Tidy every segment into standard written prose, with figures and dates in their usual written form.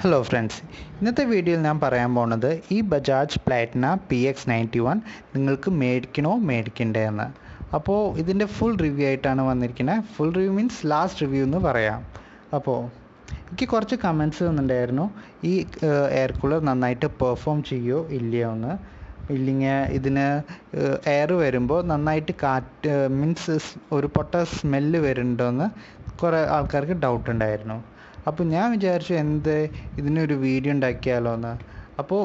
Hello friends, ഇന്നത്തെ വീഡിയോയിൽ ഞാൻ പറയാൻ പോകുന്നത് ഈ ബജാജ് പ്ലാറ്റിന PX91 നിങ്ങൾക്ക് മേടിക്കണോ മേടിക്കണ്ടേ. അപ്പോൾ ഇതിൻ്റെ ഫുൾ റിവ്യൂ ആയിട്ടാണ് വന്നിരിക്കുന്നത്. Full review means last review എന്ന് പറയാം. അപ്പോൾ എനിക്ക് കുറച്ച് കമൻറ്റ്സ് വന്നിട്ടുണ്ടായിരുന്നു, ഈ എയർ കൂളർ നന്നായിട്ട് പെർഫോം ചെയ്യുമോ ഇല്ലയോ എന്ന്. ഇല്ലെങ്കിൽ ഇതിന് എയർ വരുമ്പോൾ നന്നായിട്ട് കാറ്റ് മീൻസ് ഒരു പൊട്ട സ്മെല്ല് വരുന്നുണ്ടോ എന്ന് കുറേ ആൾക്കാർക്ക് ഡൗട്ട് ഉണ്ടായിരുന്നു. അപ്പോൾ ഞാൻ വിചാരിച്ചു ഇതിനൊരു വീഡിയോ ഉണ്ടാക്കിയാലോ എന്ന്. അപ്പോൾ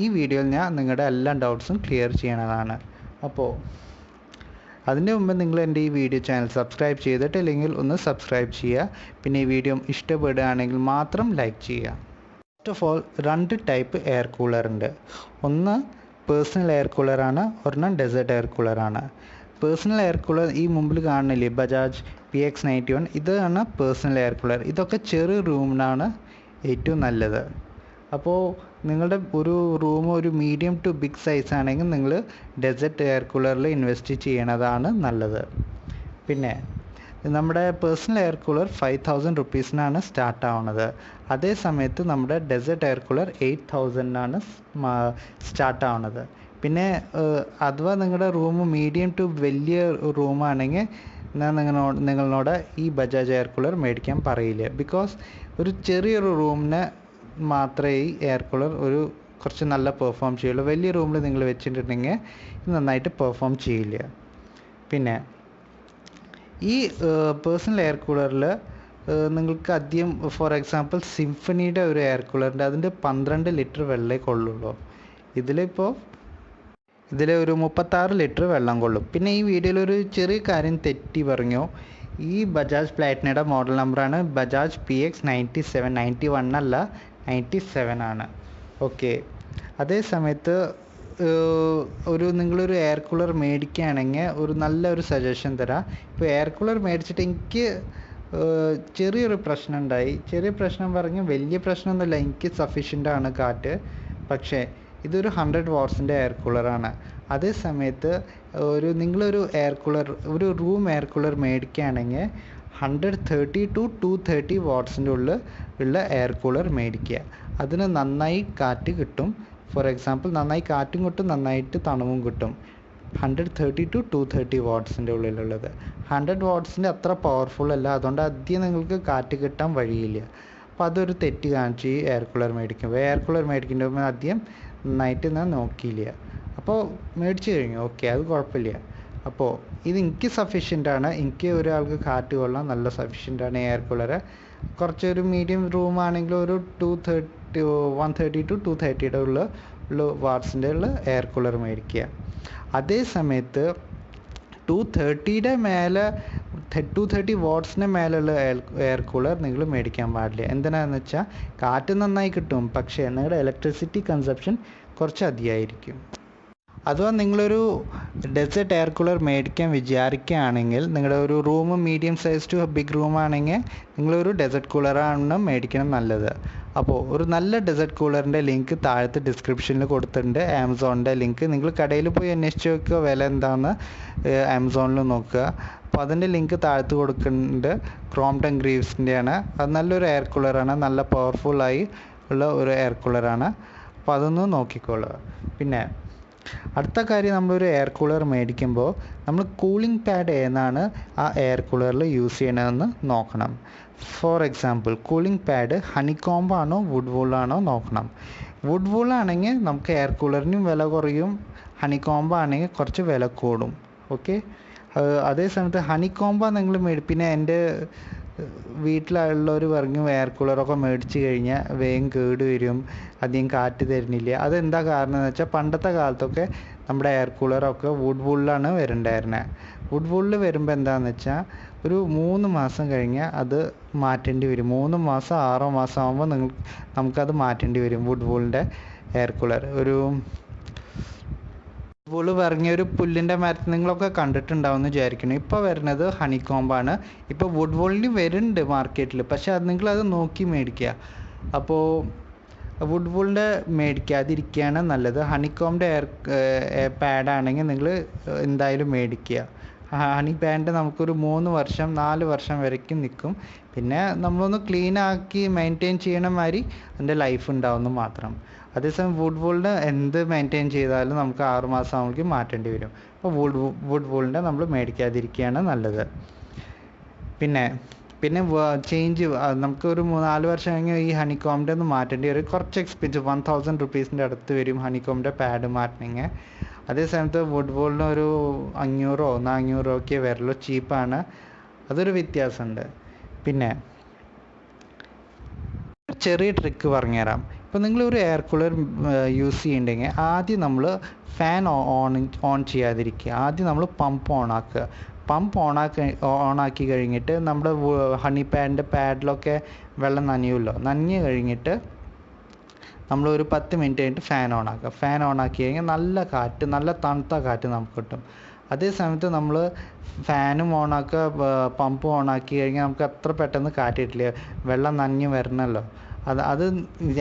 ഈ വീഡിയോയിൽ ഞാൻ നിങ്ങളുടെ എല്ലാ ഡൗട്ട്സും ക്ലിയർ ചെയ്യണതാണ്. അപ്പോൾ അതിൻ്റെ മുമ്പ് നിങ്ങൾ എൻ്റെ ഈ വീഡിയോ ചാനൽ സബ്സ്ക്രൈബ് ചെയ്തിട്ടില്ലെങ്കിൽ ഒന്ന് സബ്സ്ക്രൈബ് ചെയ്യുക. പിന്നെ ഈ വീഡിയോ ഇഷ്ടപ്പെടുകയാണെങ്കിൽ മാത്രം ലൈക്ക് ചെയ്യുക. First of all 2 type air cooler ഉണ്ട്. ഒന്ന് പേഴ്സണൽ എയർ കൂളറാണ്, ഒരെണ്ണം ഡെസേർട്ട് എയർ കൂളറാണ്. പേഴ്സണൽ എയർ കൂളർ ഈ മുമ്പിൽ കാണുന്നില്ലേ, ബജാജ് PX91, ഇതാണ് പേഴ്സണൽ എയർ കൂളർ. ഇതൊക്കെ ചെറിയ റൂമിനാണ് ഏറ്റവും നല്ലത്. അപ്പോൾ നിങ്ങളുടെ ഒരു റൂം ഒരു മീഡിയം ടു ബിഗ് സൈസ് ആണെങ്കിൽ നിങ്ങൾ ഡെസേർട്ട് എയർ കൂളറിൽ ഇൻവെസ്റ്റ് ചെയ്യണതാണ് നല്ലത്. പിന്നെ നമ്മുടെ പേഴ്സണൽ എയർ കൂളർ 5000 റുപ്പീസിനാണ് സ്റ്റാർട്ട് ആവുന്നത്. അതേ സമയത്ത് നമ്മുടെ ഡെസേർട്ട് എയർ കൂളർ 8000 സ്റ്റാർട്ട് ആവുന്നത്. പിന്നെ അഥവാ നിങ്ങളുടെ റൂം മീഡിയം ടു വലിയ റൂമാണെങ്കിൽ ഞാൻ നിങ്ങളോട് ഈ ബജാജ് എയർ കൂളർ മേടിക്കാൻ പറയില്ല. ബിക്കോസ് ഒരു ചെറിയൊരു റൂമിന് മാത്രമേ ഈ എയർ കൂളർ കുറച്ച് നല്ല പെർഫോം ചെയ്യുള്ളൂ. വലിയ റൂമിൽ നിങ്ങൾ വെച്ചിട്ടുണ്ടെങ്കിൽ ഇത് നന്നായിട്ട് പെർഫോം ചെയ്യില്ല. പിന്നെ ഈ പേഴ്സണൽ എയർ കൂളറിൽ നിങ്ങൾക്ക് അധികം, ഫോർ എക്സാമ്പിൾ സിംഫണിയുടെ ഒരു എയർ കൂളറിൻ്റെ അതിൻ്റെ 12 ലിറ്റർ വെള്ളമേ കൊള്ളുള്ളൂ. ഇതിൽ ഒരു 36 ലിറ്റർ വെള്ളം കൊള്ളും. പിന്നെ ഈ വീഡിയോയിൽ ഒരു ചെറിയ കാര്യം തെറ്റി പറഞ്ഞു. ഈ ബജാജ് പ്ലാറ്റിനയുടെ മോഡൽ നമ്പറാണ് ബജാജ് PX97, 91 അല്ല 97 ആണ്. ഓക്കെ. അതേ സമയത്ത് നിങ്ങളൊരു എയർ കൂളർ മേടിക്കുകയാണെങ്കിൽ നല്ലൊരു സജഷൻ തരാം. ഇപ്പോൾ എയർ കൂളർ മേടിച്ചിട്ട് എനിക്ക് ചെറിയൊരു പ്രശ്നം ഉണ്ടായി. ചെറിയ പ്രശ്നം പറഞ്ഞ് വലിയ പ്രശ്നമൊന്നുമില്ല, എനിക്ക് സഫീഷ്യൻ്റ് ആണ് കാറ്റ്. പക്ഷേ ഇതൊരു 100 വാട്ട്സിൻ്റെ എയർ കൂളറാണ്. അതേ സമയത്ത് നിങ്ങളൊരു എയർ കൂളർ, ഒരു റൂം എയർ കൂളർ മേടിക്കുകയാണെങ്കിൽ 130 to 230 വാട്ട്സിൻ്റെ ഉള്ള എയർ കൂളർ മേടിക്കുക. അതിന് നന്നായി കാറ്റ് കിട്ടും. ഫോർ എക്സാമ്പിൾ നന്നായി കാറ്റും കിട്ടും, നന്നായിട്ട് തണുവും കിട്ടും. 130 to 230 വാട്ട്സിൻ്റെ ഉള്ളിലുള്ളത്. 100 വാട്ട്സിൻ്റെ അത്ര പവർഫുൾ അല്ല, അതുകൊണ്ട് അധികം നിങ്ങൾക്ക് കാറ്റ് കിട്ടാൻ വഴിയില്ല. അപ്പോൾ അതൊരു തെറ്റ് കാണിച്ച് ഈ എയർ കൂളർ മേടിക്കുമ്പോൾ. എയർ കൂളർ മേടിക്കുമ്പോൾ ആദ്യം നന്നായിട്ട് ഞാൻ നോക്കിയില്ല. അപ്പോൾ മേടിച്ച് കഴിഞ്ഞു, ഓക്കെ, അത് കുഴപ്പമില്ല. അപ്പോൾ ഇത് എനിക്ക് സഫീഷ്യൻ്റ് ആണ്. എനിക്ക് ഒരാൾക്ക് കാറ്റ് കൊള്ളാൻ നല്ല സഫീഷ്യൻ്റ് ആണ് എയർ കൂളർ. കുറച്ചൊരു മീഡിയം റൂം ആണെങ്കിൽ ഒരു 130 to 230 ഉള്ള വാട്ട്സിൻ്റെ ഉള്ള എയർ കൂളർ മേടിക്കുക. അതേ സമയത്ത് 230 വാട്ട്സിന് മേലുള്ള എയർ കൂളർ നിങ്ങൾ മേടിക്കാൻ പാടില്ല. എന്തിനാണെന്ന് വെച്ചാൽ കാറ്റ് നന്നായി കിട്ടും, പക്ഷേ നിങ്ങളുടെ ഇലക്ട്രിസിറ്റി കൺസപ്ഷൻ കുറച്ച് അധികമായിരിക്കും. അഥവാ നിങ്ങളൊരു ഡെസേർട്ട് എയർ കൂളർ മേടിക്കാൻ വിചാരിക്കുകയാണെങ്കിൽ, നിങ്ങളുടെ ഒരു room medium size to big room ആണെങ്കിൽ നിങ്ങളൊരു ഡെസേർട്ട് കൂളറാണ് മേടിക്കണം നല്ലത്. അപ്പോൾ ഒരു നല്ല ഡെസേർട്ട് കൂളറിൻ്റെ ലിങ്ക് താഴത്തെ ഡിസ്ക്രിപ്ഷനിൽ കൊടുത്തിട്ടുണ്ട്. ആമസോണിൻ്റെ ലിങ്ക് നിങ്ങൾ കടയിൽ പോയി അന്വേഷിച്ച് നോക്കുക, വില എന്താണെന്ന് ആമസോണിൽ നോക്കുക. അപ്പോൾ അതിൻ്റെ ലിങ്ക് താഴത്ത് കൊടുക്കുന്നുണ്ട്. ക്രോംപ്ടൺ ഗ്രീവ്സിൻ്റെയാണ്. അത് നല്ലൊരു എയർ കൂളറാണ്, നല്ല പവർഫുള്ളായി ഉള്ള ഒരു എയർ കൂളറാണ്. അപ്പോൾ അതൊന്ന് നോക്കിക്കോളുക. പിന്നെ അടുത്ത കാര്യം, നമ്മളൊരു എയർ കൂളർ മേടിക്കുമ്പോൾ നമ്മൾ കൂളിംഗ് പാഡ് ഏതാണ് ആ എയർ കൂളറിൽ യൂസ് ചെയ്യണമെന്ന് നോക്കണം. For example cooling pad honeycomb ആണോ വുഡ് വൂളാണോ നോക്കണം. വുഡ് വൂളാണെങ്കിൽ നമുക്ക് എയർ കൂളറിനും വില കുറയും, ഹണികോംബ് ആണെങ്കിൽ കുറച്ച് വില കൂടും. ഓക്കെ. അതേ സമയത്ത് ഹണികോംബ് നിങ്ങൾ പിന്നെ എൻ്റെ വീട്ടിലുള്ളവർ പറഞ്ഞു എയർ കൂളറൊക്കെ മേടിച്ച് കഴിഞ്ഞാൽ വേഗം കേട് വരും, അധികം കാറ്റ് തരുന്നില്ല. അതെന്താ കാരണം എന്ന് വെച്ചാൽ പണ്ടത്തെ കാലത്തൊക്കെ നമ്മുടെ എയർ കൂളറൊക്കെ വുഡ് വൂളിലാണ് വരുന്നുണ്ടായിരുന്നത്. വുഡ് വൂളിൽ വരുമ്പോൾ എന്താണെന്ന് വെച്ചാൽ ഒരു 3 മാസം കഴിഞ്ഞാൽ അത് മാറ്റേണ്ടി വരും. 3 മാസം 6 മാസം ആകുമ്പോൾ നമുക്കത് മാറ്റേണ്ടി വരും. വുഡ് വൂളിൻ്റെ എയർ കൂളർ വൂള് പറഞ്ഞൊരു പുല്ലിൻ്റെ മരത്തിൽ നിങ്ങളൊക്കെ കണ്ടിട്ടുണ്ടാവുമെന്ന് വിചാരിക്കുന്നു. ഇപ്പോൾ വരുന്നത് ഹണികോംബാണ്. ഇപ്പോൾ വുഡ് വൂളിന് വരുന്നുണ്ട് മാർക്കറ്റിൽ, പക്ഷേ നിങ്ങളത് നോക്കി മേടിക്കുക. അപ്പോൾ വുഡ് വൂളിൻ്റെ മേടിക്കാതിരിക്കുകയാണ് നല്ലത്. ഹണികോംബിൻ്റെ എയർ പാഡാണെങ്കിൽ നിങ്ങൾ എന്തായാലും മേടിക്കുക. ഹണി പാൻറ്റ് നമുക്കൊരു 3 വർഷം 4 വർഷം വരയ്ക്കും നിൽക്കും. പിന്നെ നമ്മളൊന്ന് ക്ലീൻ ആക്കി മെയിൻറ്റെയിൻ ചെയ്യണ മാതിരി അതിൻ്റെ ലൈഫ് ഉണ്ടാവുമെന്ന് മാത്രം. അതേസമയം വുഡ് വൂളിൻ്റെ എന്ത് മെയിൻറ്റെയിൻ ചെയ്താലും നമുക്ക് 6 മാസം ആകുമ്പോഴേക്കും മാറ്റേണ്ടി വരും. അപ്പോൾ വുഡ് വൂളിൻ്റെ നമ്മൾ മേടിക്കാതിരിക്കുകയാണ് നല്ലത്. പിന്നെ ചേഞ്ച് നമുക്കൊരു 4 വർഷം കഴിഞ്ഞ് ഈ ഹണിക്കോമിൻ്റെ ഒന്ന് മാറ്റേണ്ടി വരും. കുറച്ച് എക്സ്പെൻസീവ് 1000 റുപ്പീസിൻ്റെ അടുത്ത് വരും ഹണിക്കോമിൻ്റെ പാഡ് മാറ്റണമെങ്കിൽ. അതേ സമയത്ത് വുഡ് വൂളിന് ഒരു 500 400 ഒക്കെ വരുള്ളൂ, ചീപ്പാണ്. അതൊരു വ്യത്യാസമുണ്ട്. പിന്നെ ചെറിയ ട്രിക്ക് പറഞ്ഞുതരാം. ഇപ്പോൾ നിങ്ങളൊരു എയർ കൂളർ യൂസ് ചെയ്യുന്നുണ്ടെങ്കിൽ ആദ്യം നമ്മൾ ഫാൻ ഓൺ ചെയ്യാതിരിക്കുക. ആദ്യം നമ്മൾ പമ്പ് ഓണാക്കുക. പമ്പ് ഓണാക്കി കഴിഞ്ഞിട്ട് നമ്മുടെ ഹണി പാഡിൻ്റെ പാഡിലൊക്കെ വെള്ളം നനഞ്ഞ് കഴിഞ്ഞിട്ട് നമ്മളൊരു 10 മിനിറ്റ് കഴിഞ്ഞിട്ട് ഫാൻ ഓണാക്കുക. ഫാൻ ഓണാക്കി കഴിഞ്ഞാൽ നല്ല കാറ്റ്, നല്ല തണുത്ത കാറ്റ് നമുക്ക് കിട്ടും. അതേ സമയത്ത് നമ്മൾ ഫാനും ഓണാക്കുക, പമ്പ് ഓണാക്കി കഴിഞ്ഞാൽ നമുക്ക് അത്ര പെട്ടെന്ന് കാറ്റ് കിട്ടില്ല, വെള്ളം നനഞ്ഞ് വരണമല്ലോ. അത്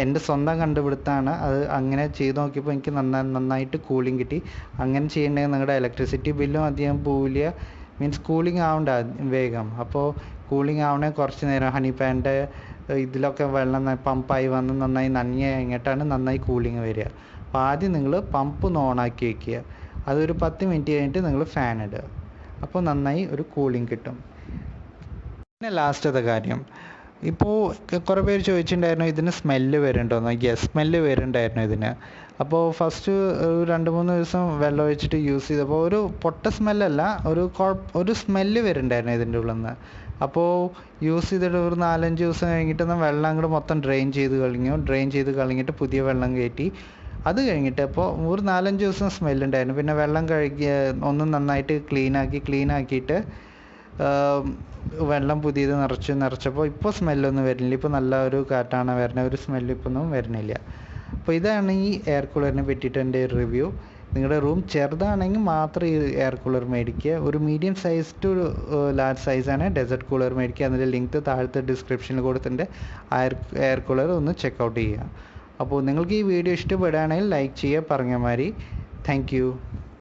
എൻ്റെ സ്വന്തം കണ്ടുപിടുത്തമാണ്. അത് അങ്ങനെ ചെയ്ത് നോക്കിയപ്പോൾ എനിക്ക് നന്നായിട്ട് കൂളിംഗ് കിട്ടി. അങ്ങനെ ചെയ്യണമെങ്കിൽ നിങ്ങളുടെ ഇലക്ട്രിസിറ്റി ബില്ലും അധികം പോവില്ല. മീൻസ് കൂളിംഗ് ആവണ്ട വേഗം. അപ്പോൾ കൂളിംഗ് ആവണേ കുറച്ച് നേരം ഹണി പാൻ്റെ ഇതിലൊക്കെ വെള്ളം പമ്പായി വന്ന് നന്നായി നനഞ്ഞ് കഴിഞ്ഞിട്ടാണ് നന്നായി കൂളിംഗ് വരിക. അപ്പോൾ ആദ്യം നിങ്ങൾ പമ്പ് ഒന്ന് ഓണാക്കി വയ്ക്കുക. അതൊരു 10 മിനിറ്റ് കഴിഞ്ഞിട്ട് നിങ്ങൾ ഫാൻ ഇടുക. അപ്പോൾ നന്നായി ഒരു കൂളിംഗ് കിട്ടും. പിന്നെ ലാസ്റ്റത്തെ കാര്യം, ഇപ്പോൾ കുറേ പേര് ചോദിച്ചിട്ടുണ്ടായിരുന്നു ഇതിന് സ്മെല്ല് വരുന്നുണ്ടോയെന്ന്. യെസ്, സ്മെല്ല് വരുന്നുണ്ടായിരുന്നു ഇതിന്. അപ്പോൾ ഫസ്റ്റ് 2-3 ദിവസം വെള്ളം ഒഴിച്ചിട്ട് യൂസ് ചെയ്തപ്പോൾ ഒരു പൊട്ട സ്മെല്ലല്ല, ഒരു സ്മെല്ല് വരുന്നുണ്ടായിരുന്നു ഇതിൻ്റെ ഉള്ളിൽ നിന്ന്. അപ്പോൾ യൂസ് ചെയ്തിട്ട് ഒരു 4-5 ദിവസം കഴിഞ്ഞിട്ട് വെള്ളം അങ്ങോട്ട് മൊത്തം ഡ്രെയിൻ ചെയ്ത് കളഞ്ഞിട്ട് പുതിയ വെള്ളം കയറ്റി. അത് കഴിഞ്ഞിട്ട് ഇപ്പോൾ ഒരു 4-5 ദിവസം സ്മെല്ലുണ്ടായിരുന്നു. പിന്നെ വെള്ളം ഒന്ന് നന്നായിട്ട് ക്ലീൻ ആക്കിയിട്ട് വെള്ളം പുതിയത് നിറച്ചപ്പോൾ ഇപ്പോൾ സ്മെല്ലൊന്നും വരുന്നില്ല. ഇപ്പോൾ നല്ല ഒരു കാറ്റാണ് വരുന്നത്, ഒരു സ്മെല്ല് ഇപ്പോൾ ഒന്നും വരുന്നില്ല. അപ്പോൾ ഇതാണ് ഈ എയർ കൂളറിനെ പറ്റിയിട്ട് എൻ്റെ റിവ്യൂ. നിങ്ങളുടെ റൂം ചെറുതാണെങ്കിൽ മാത്രം ഈ എയർ കൂളർ മേടിക്കുക. ഒരു മീഡിയം സൈസ് ടു ലാർജ് സൈസാണ് ഡെസേർട്ട് കൂളർ മേടിക്കുക. അതിൻ്റെ ലിങ്ക് താഴത്തെ ഡിസ്ക്രിപ്ഷനിൽ കൊടുത്തിട്ടുണ്ട്. എയർ കൂളർ ഒന്ന് ചെക്കൗട്ട് ചെയ്യുക. അപ്പോൾ നിങ്ങൾക്ക് ഈ വീഡിയോ ഇഷ്ടപ്പെടുകയാണെങ്കിൽ ലൈക്ക് ചെയ്യുക, പറഞ്ഞ മാതിരി. Thank you.